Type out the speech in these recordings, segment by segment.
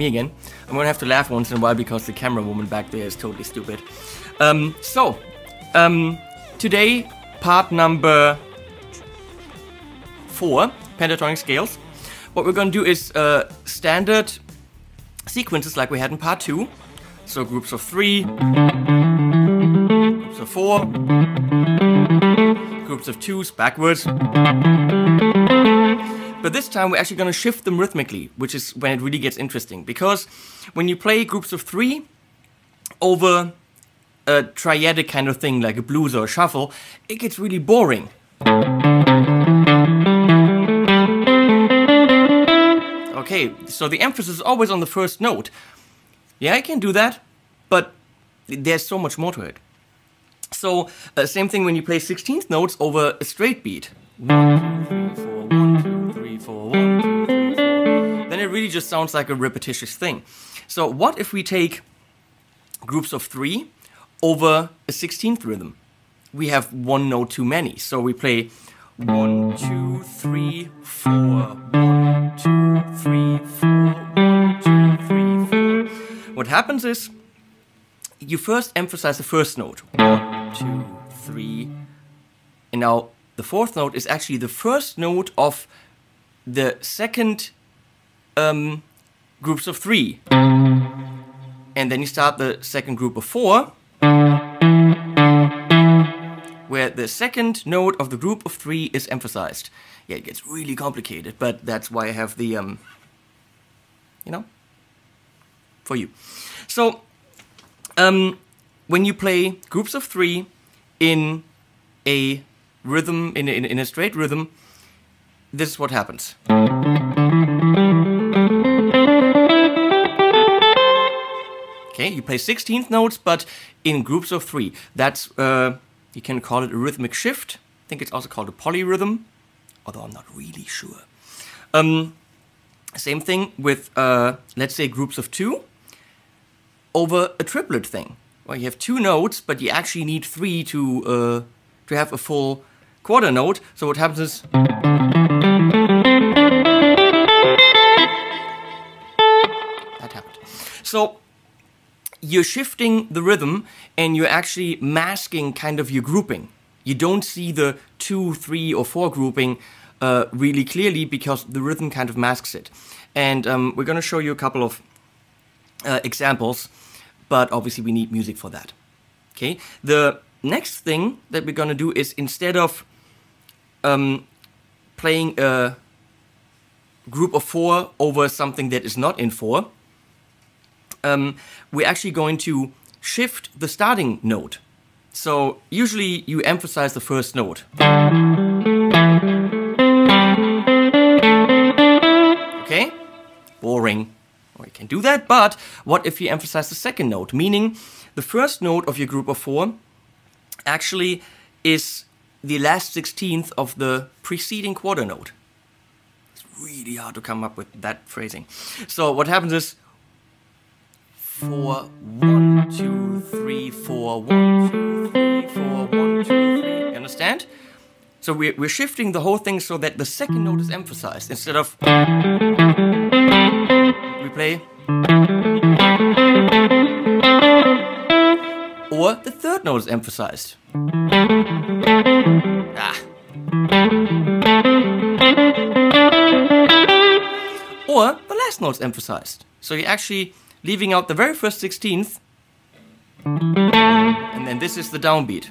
again. I'm gonna have to laugh once in a while because the camera woman back there is totally stupid. Today, part number 4, pentatonic scales. What we're gonna do is standard sequences like we had in part 2. So groups of 3, groups of 4, groups of 2s backwards. But this time we're actually going to shift them rhythmically, which is when it really gets interesting. Because when you play groups of 3 over a triadic kind of thing, like a blues or a shuffle, it gets really boring. Okay, so the emphasis is always on the first note. Yeah, I can do that, but there's so much more to it. So, same thing when you play 16th notes over a straight beat. 1, 2, 3, 4, 1, 2, 3, 4, 1, 2, 3, 4. Then it really just sounds like a repetitious thing. So what if we take groups of 3 over a 16th rhythm? We have one note too many, so we play 1, 2, 3, 4, 1, 2, 3, 4, 1, 2, 3, 4. What happens is, you first emphasize the first note. 1, 2, 3. And now the fourth note is actually the first note of the second groups of 3. And then you start the second group of 4, where the second note of the group of 3 is emphasized. Yeah, it gets really complicated, but that's why I have the, you know, for you. So, when you play groups of 3 in a rhythm, in a straight rhythm, this is what happens. Okay, you play 16th notes, but in groups of 3. That's, you can call it a rhythmic shift. I think it's also called a polyrhythm, although I'm not really sure. Same thing with, let's say, groups of 2 over a triplet thing. Well, you have 2 notes, but you actually need 3 to have a full quarter note. So what happens is, that happened. So you're shifting the rhythm, and you're actually masking kind of your grouping. You don't see the 2, 3, or 4 grouping really clearly because the rhythm kind of masks it. And we're going to show you a couple of examples, but obviously we need music for that. Okay, the next thing that we're gonna do is, instead of playing a group of 4 over something that is not in 4, we're actually going to shift the starting note. So usually you emphasize the first note. Okay, boring. Or you can do that, but what if you emphasize the second note? Meaning, the first note of your group of 4 actually is the last 16th of the preceding quarter note. It's really hard to come up with that phrasing. So what happens is 4, 1, 2, 3, 4, 1, 2, 3, 4, 1, 2, 3. You understand? So we're shifting the whole thing so that the second note is emphasized instead of we play, or the third note is emphasized. Or the last note is emphasized. So you're actually leaving out the very first 16th, and then this is the downbeat.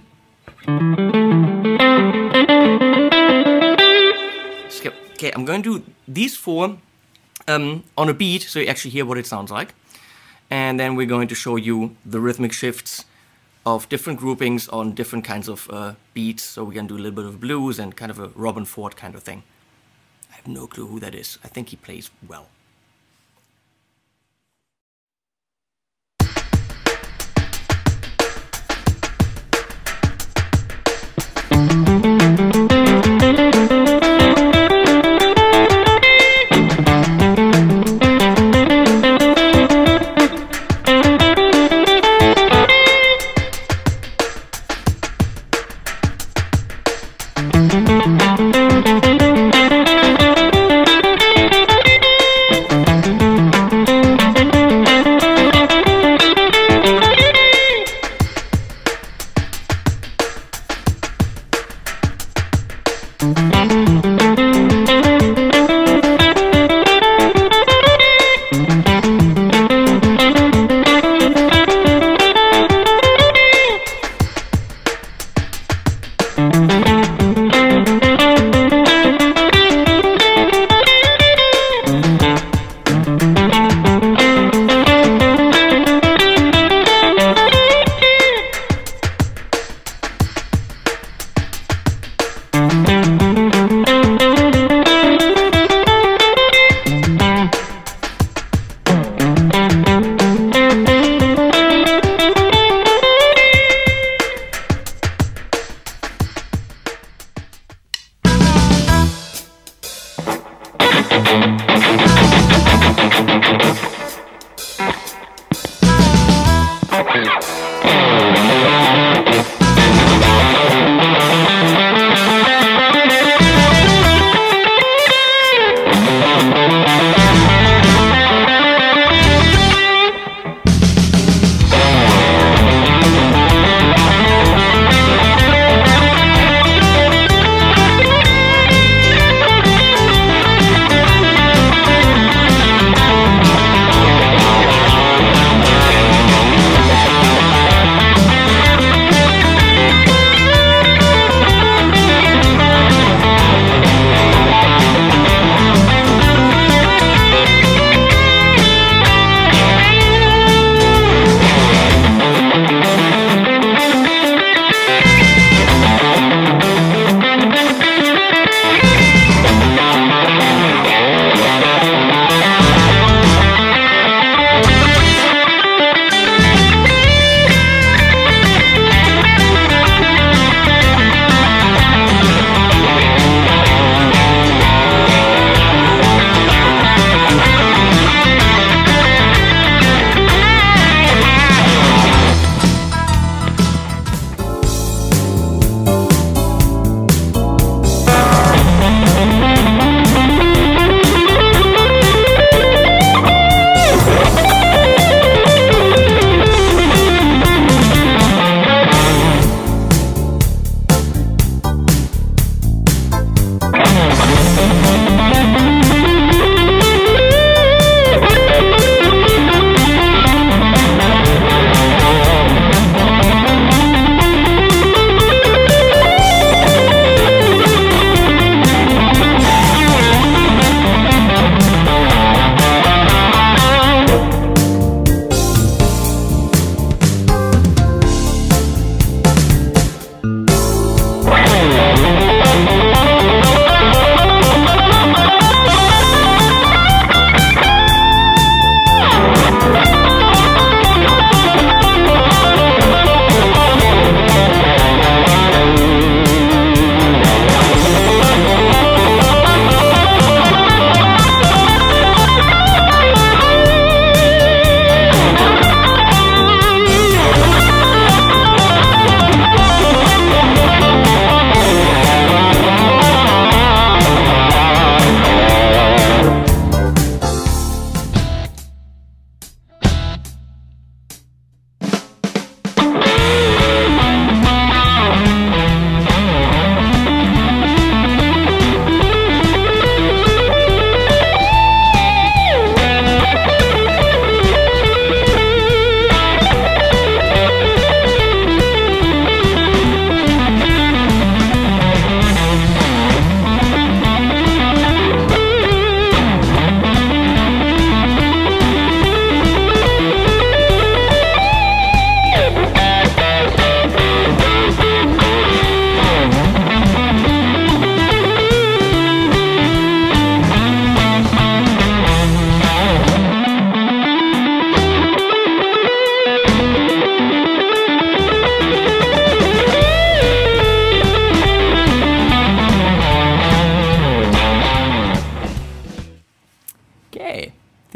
Okay, I'm going to do these 4 on a beat, so you actually hear what it sounds like. And then we're going to show you the rhythmic shifts of different groupings on different kinds of beats. So we're going to do a little bit of blues and kind of a Robin Ford kind of thing. I have no clue who that is. I think he plays well.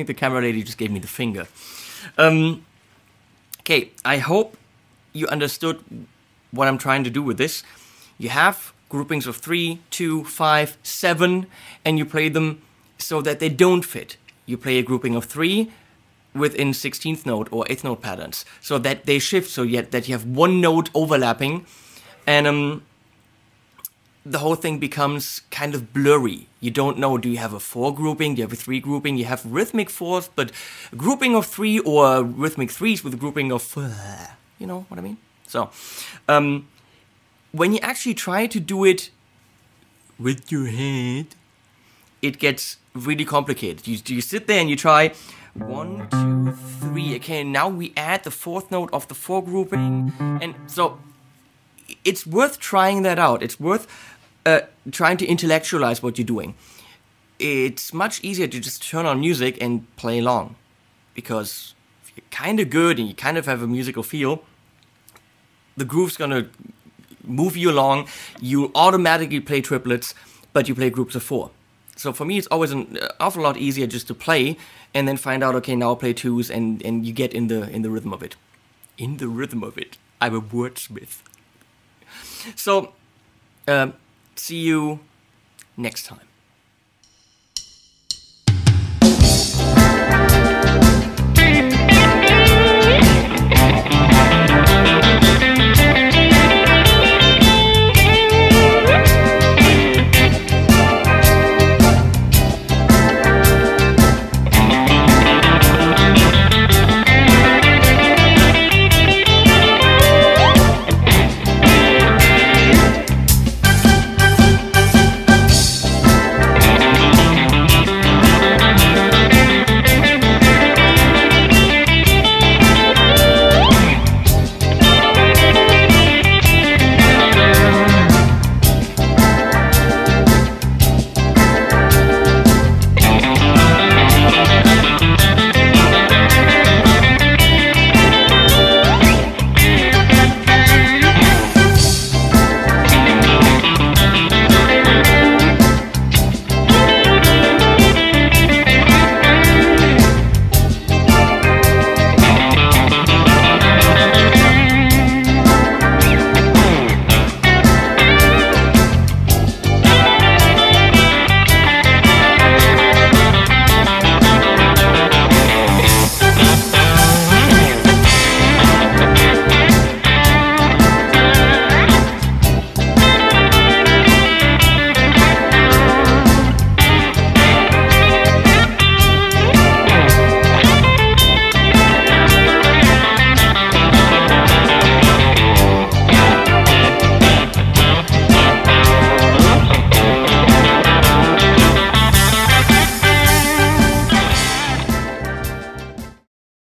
think the camera lady just gave me the finger. Okay, I hope you understood what I'm trying to do with this. You have groupings of 3, 2, 5, 7, and you play them so that they don't fit. You play a grouping of 3 within 16th note or 8th note patterns, so that they shift, so that you have one note overlapping, and the whole thing becomes kind of blurry. You don't know, do you have a 4 grouping, do you have a 3 grouping, you have rhythmic 4s, but a grouping of 3, or rhythmic 3s with a grouping of 4, you know what I mean? So, when you actually try to do it with your head, it gets really complicated. You sit there and you try 1, 2, 3. Okay, now we add the 4th note of the 4 grouping, and so it's worth trying that out. It's worth trying to intellectualize what you're doing. It's much easier to just turn on music and play along, because if you're kind of good and you kind of have a musical feel, the groove's gonna move you along. You automatically play triplets, but you play groups of 4. So for me, it's always an awful lot easier just to play and then find out, okay, now I'll play 2s, and you get in the rhythm of it. In the rhythm of it. I'm a wordsmith. So, see you next time.